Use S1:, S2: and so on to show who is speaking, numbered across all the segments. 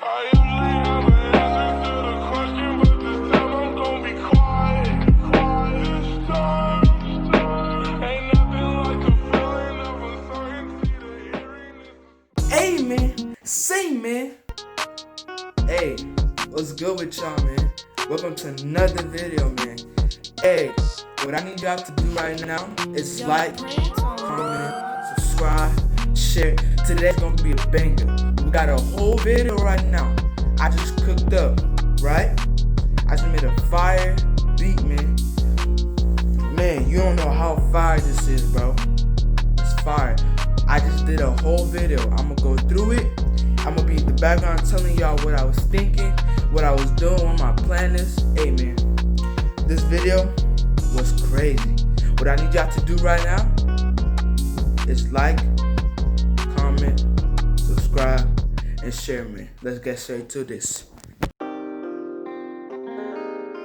S1: I usually have an answer to the question, but this time I'm gonna be quiet. This time, ain't nothing like the feeling of uncertainty, the hearing is...
S2: Hey man, say man. Hey, what's good with y'all, man? Welcome to another video, man. Hey, what I need y'all to do right now is like, comment, subscribe, share. Today's gonna be a banger. We got a whole video right now. I just cooked up, right? I just made a fire beat, man. Man, you don't know how fire this is, bro. It's fire. I just did a whole video. I'm gonna go through it. I'm gonna be in the background telling y'all what I was thinking, what I was doing, what my plan is. Hey man, this video was crazy. What I need y'all to do right now is like, comment, subscribe, and share, man. Let's get straight to this.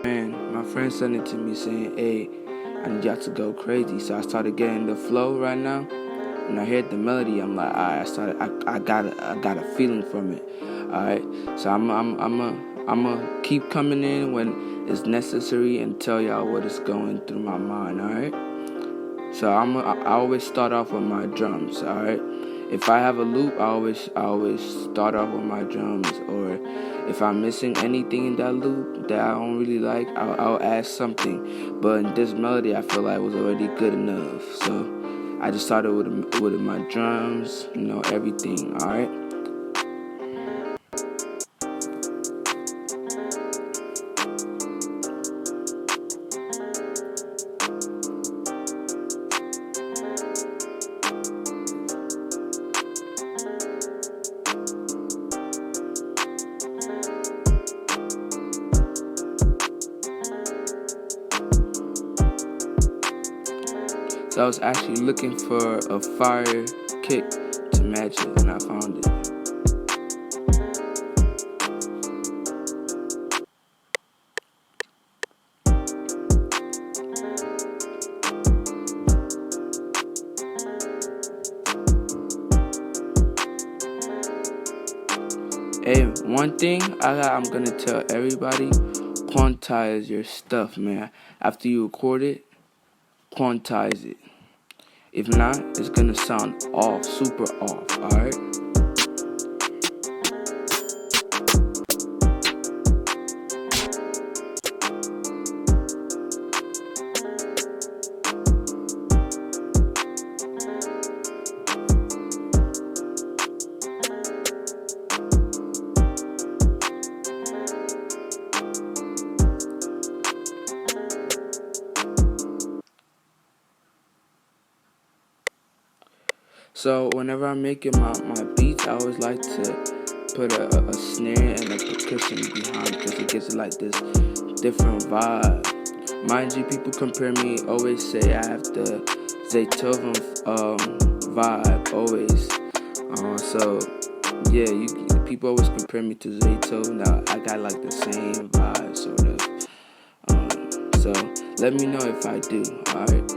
S2: Man, my friend sent it to me saying, hey, I need y'all to go crazy. So I started getting the flow right now. When I heard the melody, I'm like, alright, I got a feeling from it. Alright, so I'ma keep coming in when it's necessary and tell y'all what is going through my mind. Alright, so I always start off with my drums. Alright, if I have a loop, I always start off with my drums. Or if I'm missing anything in that loop that I don't really like, I'll add something. But in this melody, I feel like it was already good enough. So I just started with my drums, you know, everything, alright? So I was actually looking for a fire kick to match it, and I found it. Hey, one thing I'm gonna tell everybody, quantize your stuff, man. After you record it, quantize it. If not, it's gonna sound off, super off, alright? So whenever I'm making my beats, I always like to put a snare and a percussion behind, because it gives it like this different vibe. Mind you, people compare me, always say I have the Zaytoven vibe, always. So yeah, people always compare me to Zaytoven. Now I got like the same vibe, sort of. So let me know if I do, alright?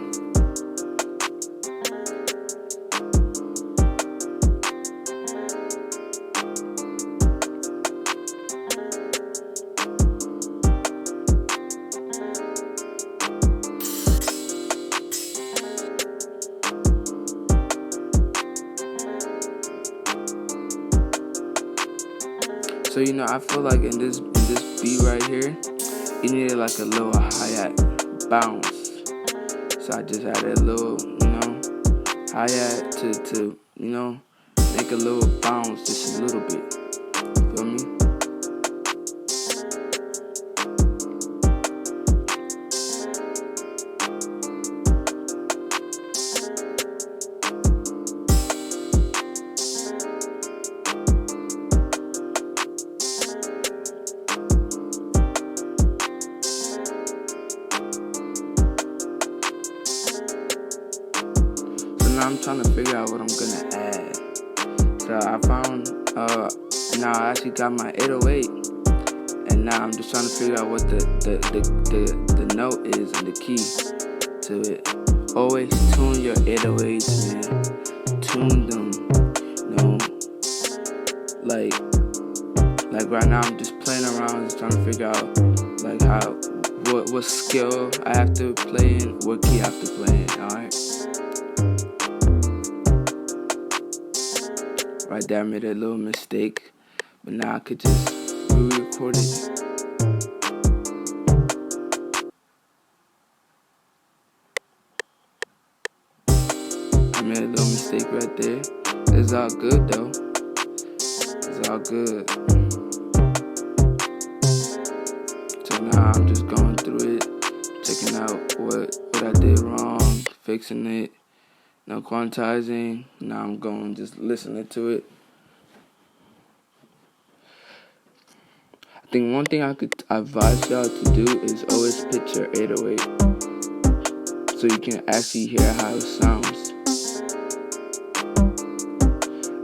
S2: So you know, I feel like in this beat right here, it needed like a little hi-hat bounce. So I just added a little, you know, hi-hat to you know, make a little bounce, just a little bit. Feel me? Now I'm trying to figure out what I'm gonna add. So I found, now I actually got my 808, and now I'm just trying to figure out what the note is and the key to it. Always tune your 808s, man. Tune them, you know, Like right now I'm just playing around, just trying to figure out like what skill I have to play in, what key I have to play in, alright? Right there I made a little mistake, but now I could just re-record it. I made a little mistake right there. It's all good though. It's all good. So now I'm just going through it, checking out what I did wrong, fixing it, quantizing. Now I'm going just listening to it. I think one thing I could advise y'all to do is always pitch your 808 so you can actually hear how it sounds.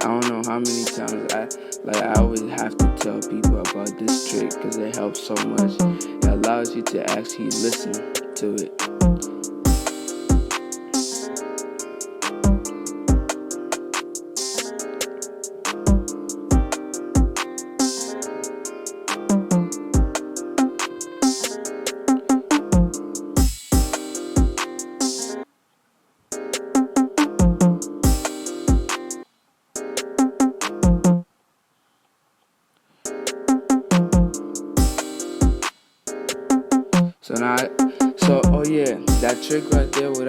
S2: I don't know how many times I always have to tell people about this trick because it helps so much. It allows you to actually listen to it. Oh yeah, that trick right there, what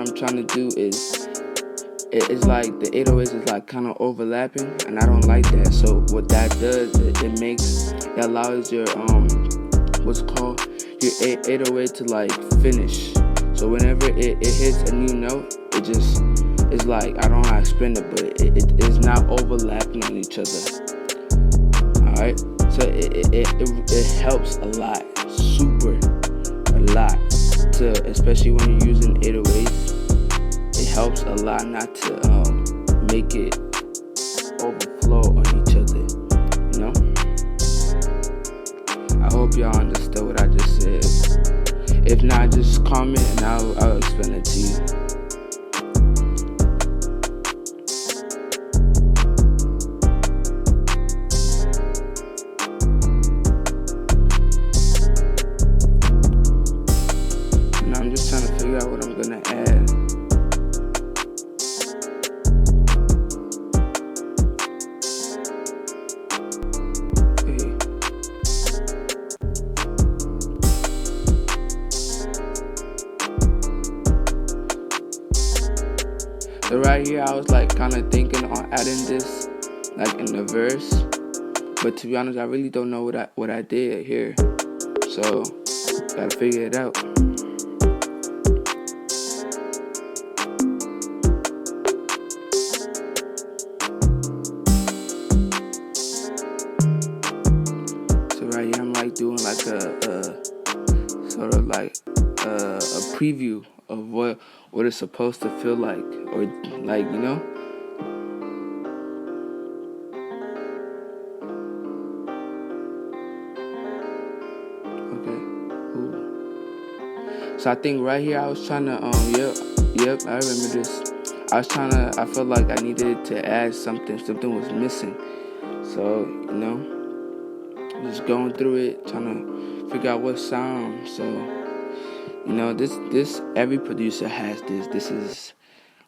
S2: I'm trying to do is, it's like the 808s is like kind of overlapping, and I don't like that. So what that does, it allows your what's called your 808 to like finish. So whenever it hits a new note, it's like, I don't know how to explain it, but it is not overlapping on each other. Alright, so it helps a lot, a lot, especially when you're using 808s. It helps a lot not to make it overflow on each other, I hope y'all understood what I just said. If not, just comment and I'll explain it to you. Figure out what I'm gonna add. Okay. So right here I was like kind of thinking on adding this like in the verse, but to be honest I really don't know what I did here, so gotta figure it out. I'm like doing like a sort of like a preview of what it's supposed to feel like, or like, Okay, cool. So I think right here I was trying to yep, I remember this. I felt like I needed to add something was missing. So, just going through it, trying to figure out what sound. So, this every producer has this. This is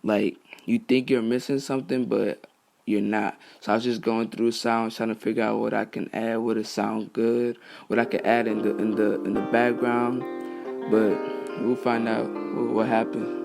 S2: like, you think you're missing something, but you're not. So I was just going through sounds, trying to figure out what I can add, what it sound good, what I can add in the background. But we'll find out what happened.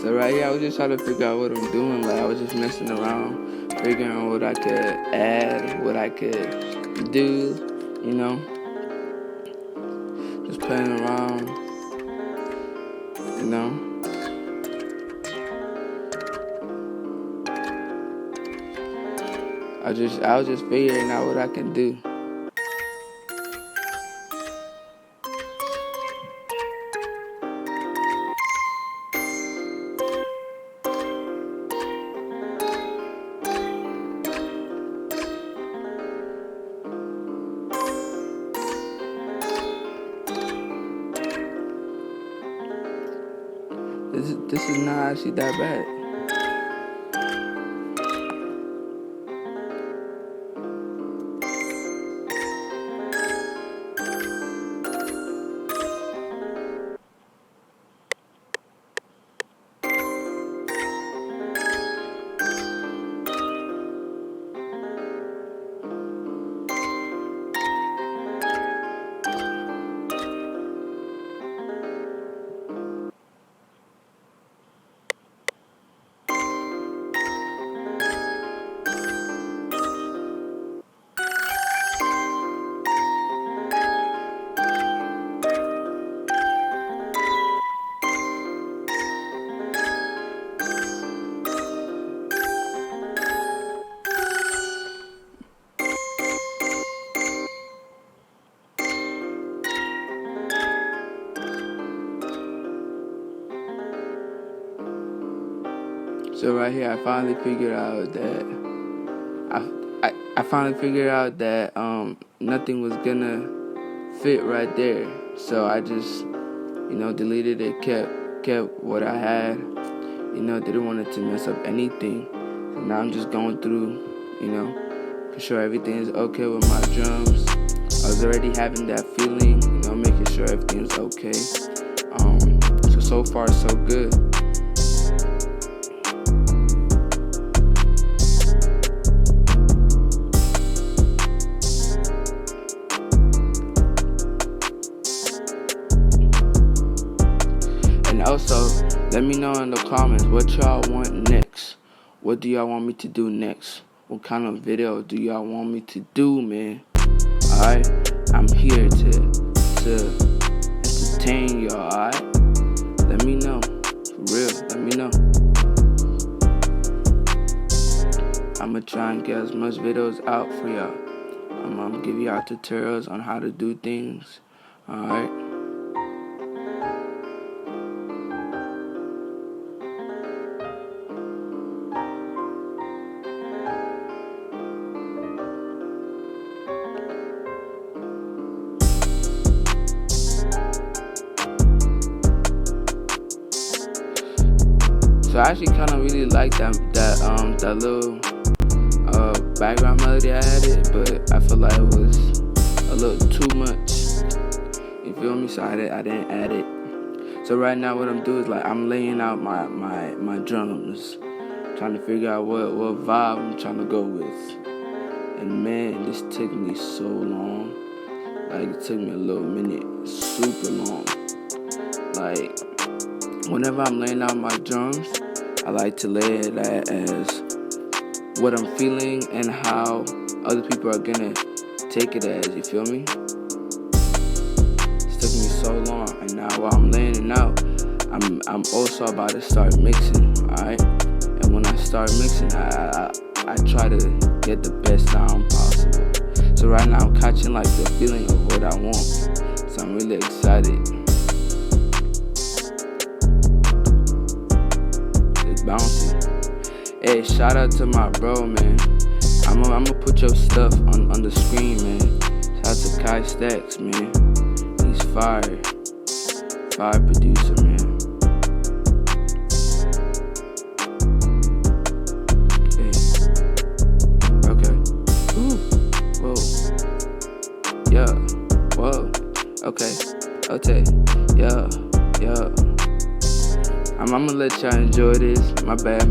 S2: So right here, I was just trying to figure out what I'm doing. Like, I was just messing around, figuring out what I could add, what I could do, just playing around,
S3: I was just figuring out what I can do. This is not actually that bad. So right here, I finally figured out that nothing was gonna fit right there. So I just, deleted it, kept what I had. Didn't want it to mess up anything. So now I'm just going through, for sure everything is okay with my drums. I was already having that feeling, making sure everything's okay. So far so good. And also, let me know in the comments what y'all want next. What do y'all want me to do next? What kind of video do y'all want me to do, man? Alright? I'm here to entertain y'all, alright? Let me know. For real, let me know. I'ma try and get as much videos out for y'all. I'm gonna give y'all tutorials on how to do things. Alright? So I actually kind of really like that little background melody I added, but I feel like it was a little too much. You feel me? So I didn't add it. So right now what I'm doing is like I'm laying out my drums, trying to figure out what vibe I'm trying to go with. And man, this took me so long. Like it took me a little minute, super long. Like whenever I'm laying out my drums, I like to lay it as what I'm feeling and how other people are gonna take it as, you feel me? It took me so long, and now while I'm laying it out, I'm also about to start mixing, alright? And when I start mixing, I try to get the best sound possible. So right now I'm catching like the feeling of what I want. So I'm really excited. Bouncy. Hey, shout out to my bro, man. I'm gonna put your stuff on the screen, man. Shout out to Kai Stacks, man. He's fire producer, man. Hey. Okay. Ooh. Whoa. Yeah. Whoa. Okay. Yeah. I'm gonna let y'all enjoy this. My bad.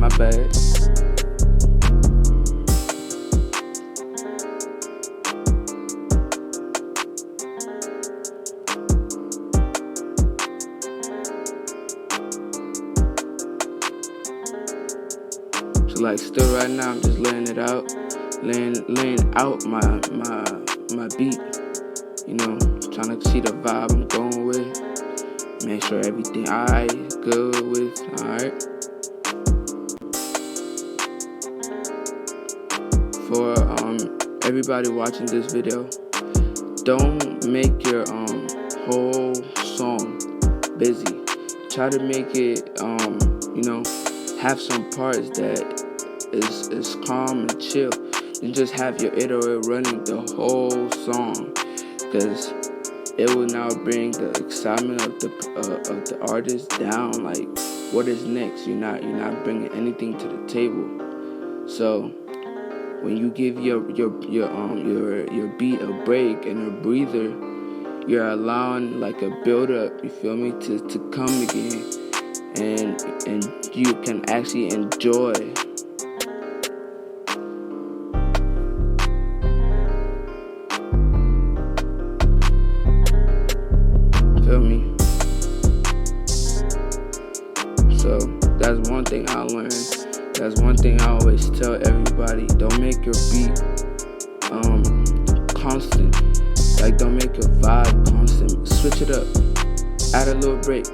S3: So like still right now I'm just laying it out. Laying out my beat. Trying to see the vibe I'm going with. Make sure everything alright, good with, alright. For everybody watching this video, don't make your whole song busy. Try to make it have some parts that is calm and chill. And just have your 808 running the whole song, because it will now bring the excitement of the artist down. Like, what is next? You're not bringing anything to the table. So when you give your beat a break and a breather, you're allowing like a build up, you feel me, to come again, and you can actually enjoy. Feel me? So that's one thing I learned. That's one thing I always tell everybody. Don't make your beat constant. Like, don't make your vibe constant. Switch it up. Add a little break.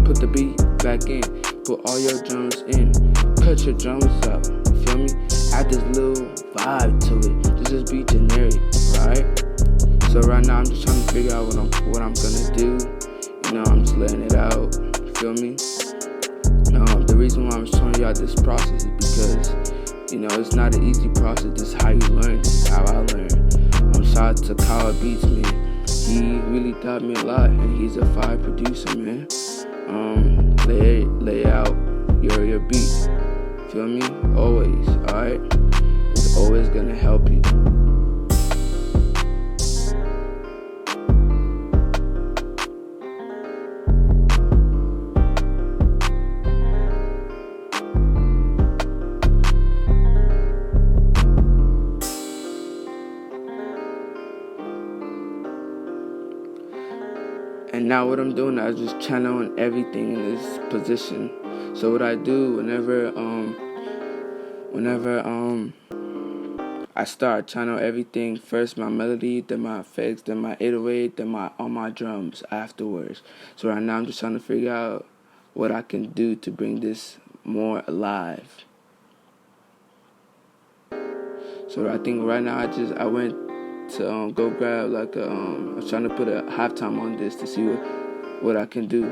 S3: Put the beat back in. Put all your drums in. Cut your drums out. You feel me? Add this little vibe to it. Just be generic, right? So right now I'm just trying to figure out what I'm gonna do. I'm just letting it out. You feel me? The reason why I'm showing y'all this process is because, it's not an easy process. This is how you learn. This is how I learn. Shout out to Kyle Beats, man. He really taught me a lot, and he's a fire producer, man. Lay out your beat. Feel me? Always, alright? It's always gonna help you. And now what I'm doing, I just channeling everything in this position. So what I do whenever I start channel everything, first my melody, then my effects, then my 808, then all my drums afterwards. So right now I'm just trying to figure out what I can do to bring this more alive. So I think right now I went to go grab like I was trying to put a halftime on this to see what I can do.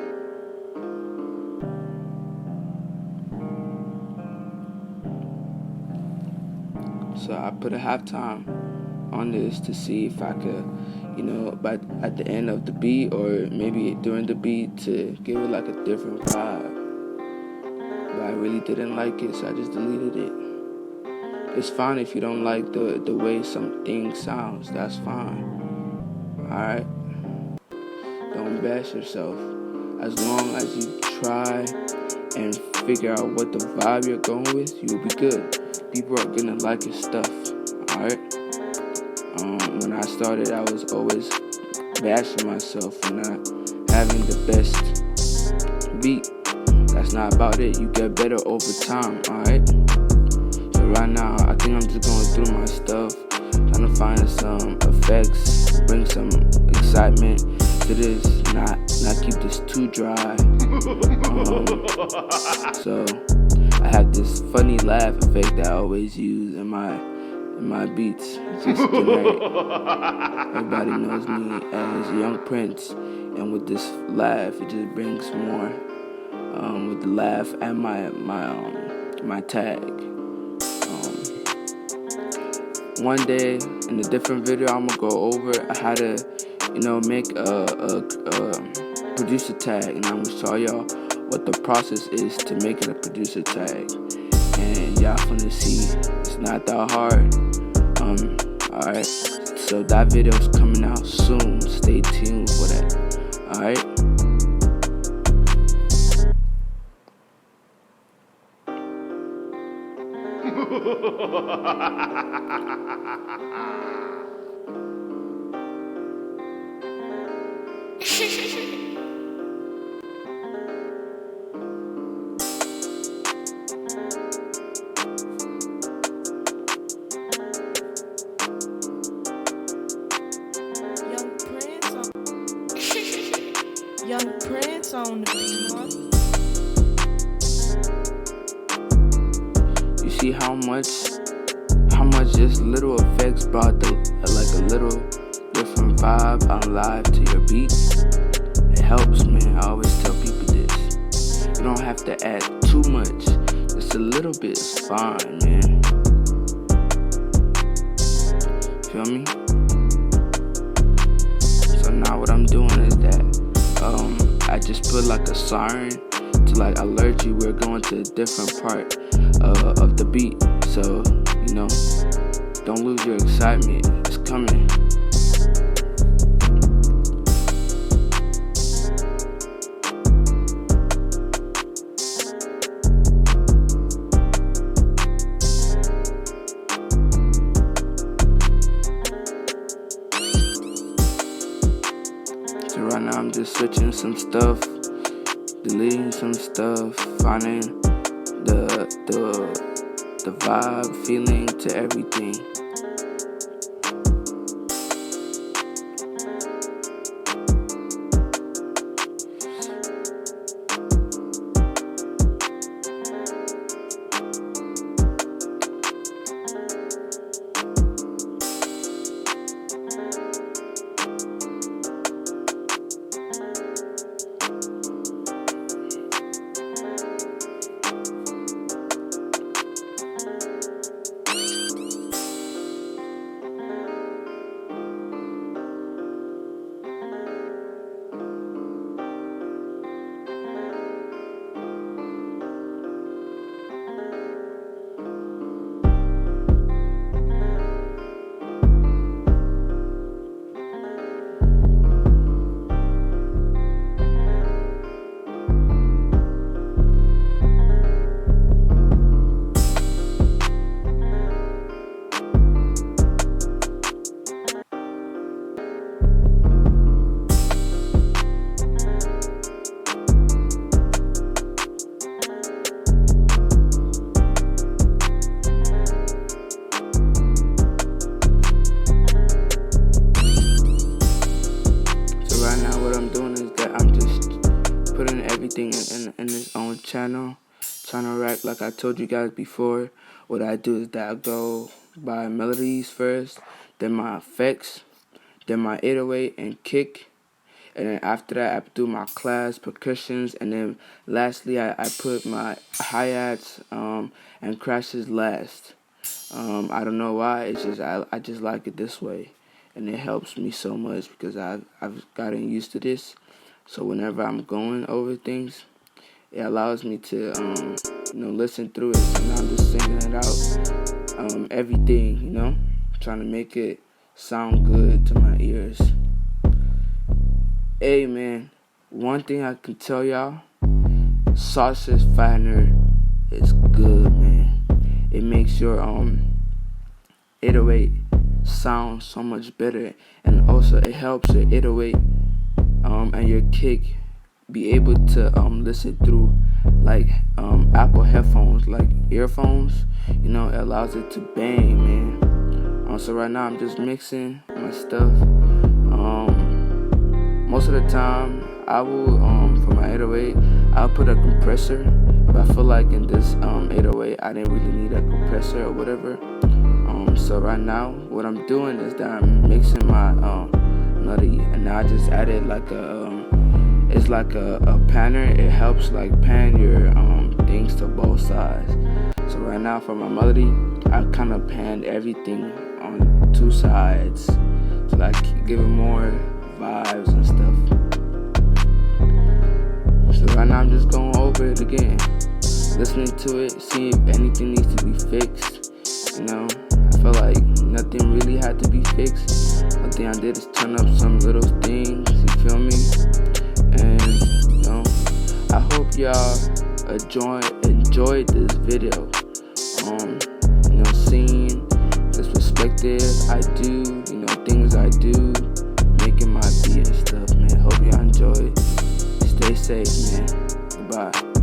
S3: So I put a halftime on this to see if I could, at the end of the beat or maybe during the beat, to give it like a different vibe. But I really didn't like it, so I just deleted it. It's fine if you don't like the way something sounds. That's fine. Alright? Don't bash yourself. As long as you try and figure out what the vibe you're going with, you'll be good. People are gonna like your stuff. Alright? When I started, I was always bashing myself for not having the best beat. That's not about it. You get better over time. Alright? Right now, I think I'm just going through my stuff, trying to find some effects, bring some excitement to this, not keep this too dry. So I have this funny laugh effect that I always use in my beats. It's just generic. Everybody knows me as Young Prince, and with this laugh, it just brings more. With the laugh and my tag. One day in a different video I'm gonna go over how to make a producer tag, and I'm gonna show y'all what the process is to making a producer tag, and y'all gonna see it's not that hard. Alright, so that video's coming out soon. Stay tuned for that. Alright.
S4: Young Prince on the beat, huh?
S3: You see how much just little effects brought like a little different vibe on live to your beat. It helps, man. I always tell people this. You don't have to add too much. Just a little bit is fine, man. Feel me? So now what I'm doing is that I just put like a siren to like alert you we're going to a different part of the beat. So, you know, don't lose your excitement. It's coming. So right now I'm just switching some stuff, deleting some stuff, finding the vibe, feeling to everything. Everything in its own channel rack. Like I told you guys before, what I do is that I go by melodies first, then my effects, then my 808 and kick, and then after that I do my class, percussions, and then lastly I put my hi-hats and crashes last. I don't know why, it's just I just like it this way, and it helps me so much because I've gotten used to this. So whenever I'm going over things, it allows me to, listen through it. So now I'm just singing it out, everything, trying to make it sound good to my ears. Hey, man, one thing I can tell y'all, sausage fattener is good, man. It makes your 808 sound so much better, and also it helps your 808 and your kick be able to listen through like Apple headphones, like earphones. It allows it to bang, man. So right now I'm just mixing my stuff. Most of the time I will for my 808 I'll put a compressor, but I feel like in this 808 I didn't really need a compressor or whatever. So right now what I'm doing is that I'm mixing my melody, and now I just added like it's like a panner. It helps like pan your things to both sides. So right now for my melody, I kind of panned everything on two sides to like give it more vibes and stuff. So right now I'm just going over it again, listening to it, see if anything needs to be fixed. I feel like nothing really had to be fixed. One thing I did is turn up some little things, you feel me? And I hope y'all enjoyed this video. Seeing this perspective I do, things I do, making my beat and stuff, man. Hope y'all enjoy. Stay safe, man. Goodbye.